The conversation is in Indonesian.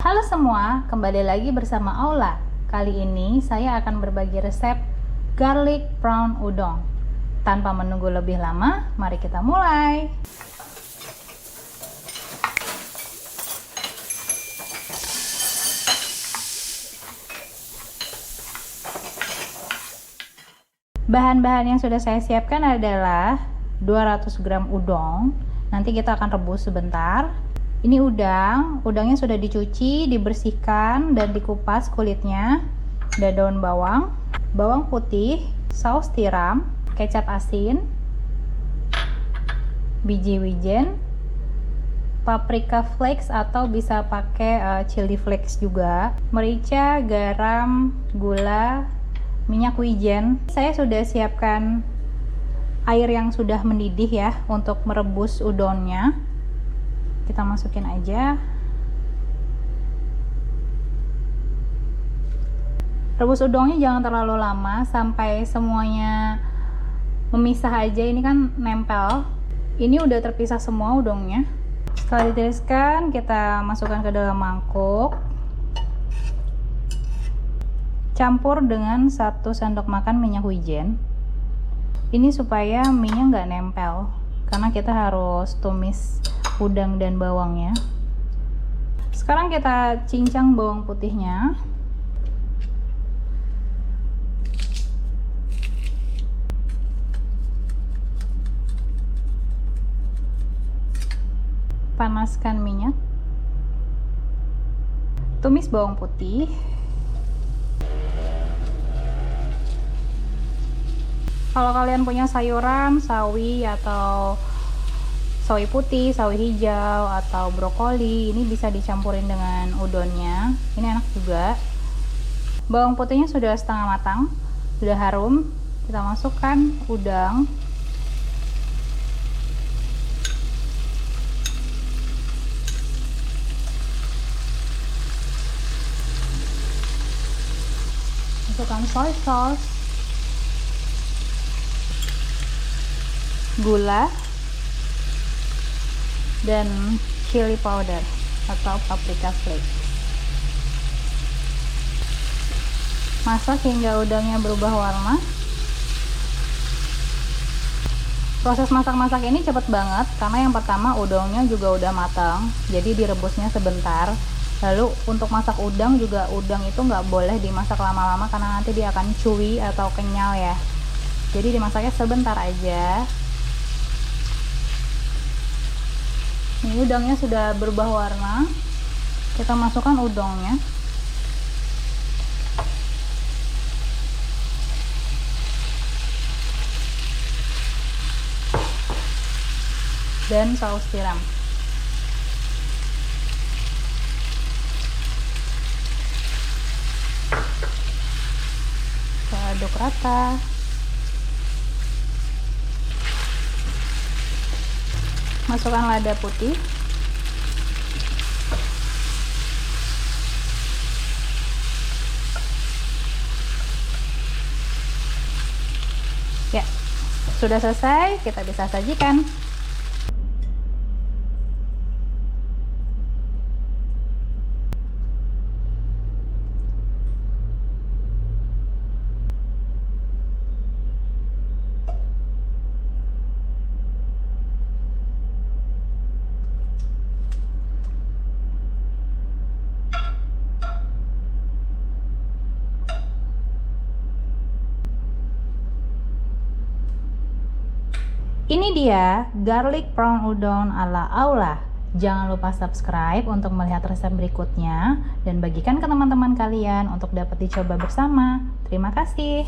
Halo semua, kembali lagi bersama Aula. Kali ini saya akan berbagi resep garlic prawn udon. Tanpa menunggu lebih lama, mari kita mulai. Bahan-bahan yang sudah saya siapkan adalah 200 gram udang. Nanti kita akan rebus sebentar. Ini udangnya sudah dicuci, dibersihkan dan dikupas kulitnya. Ada daun bawang, bawang putih, saus tiram, kecap asin, biji wijen, paprika flakes atau bisa pakai chili flakes juga, merica, garam, gula, minyak wijen. Saya sudah siapkan air yang sudah mendidih ya untuk merebus udonnya. Kita masukin aja. Rebus udangnya jangan terlalu lama, sampai semuanya memisah aja. Ini kan nempel. Ini udah terpisah semua udangnya. Setelah ditiriskan, kita masukkan ke dalam mangkuk. Campur dengan 1 sendok makan minyak wijen. Ini supaya minyak nggak nempel, karena kita harus tumis udang dan bawangnya. Sekarang kita cincang bawang putihnya. Panaskan minyak. Tumis bawang putih. Kalau kalian punya sayuran, sawi atau sawi putih, sawi hijau, atau brokoli, ini bisa dicampurin dengan udonnya. Ini enak juga. Bawang putihnya sudah setengah matang, sudah harum. Kita masukkan udang. Masukkan soy sauce, gula, dan chili powder atau paprika flakes. Masak hingga udangnya berubah warna. Proses masak-masak ini cepet banget karena yang pertama udangnya juga udah matang, jadi direbusnya sebentar. Lalu untuk masak udang juga, udang itu nggak boleh dimasak lama-lama karena nanti dia akan chewy atau kenyal ya. Jadi dimasaknya sebentar aja. Ini udangnya sudah berubah warna. Kita masukkan udangnya. Dan saus tiram. Kita aduk rata. Masukkan lada putih. Ya, sudah selesai, kita bisa sajikan. Ini dia garlic prawn udon ala Aula. Jangan lupa subscribe untuk melihat resep berikutnya dan bagikan ke teman-teman kalian untuk dapat dicoba bersama. Terima kasih.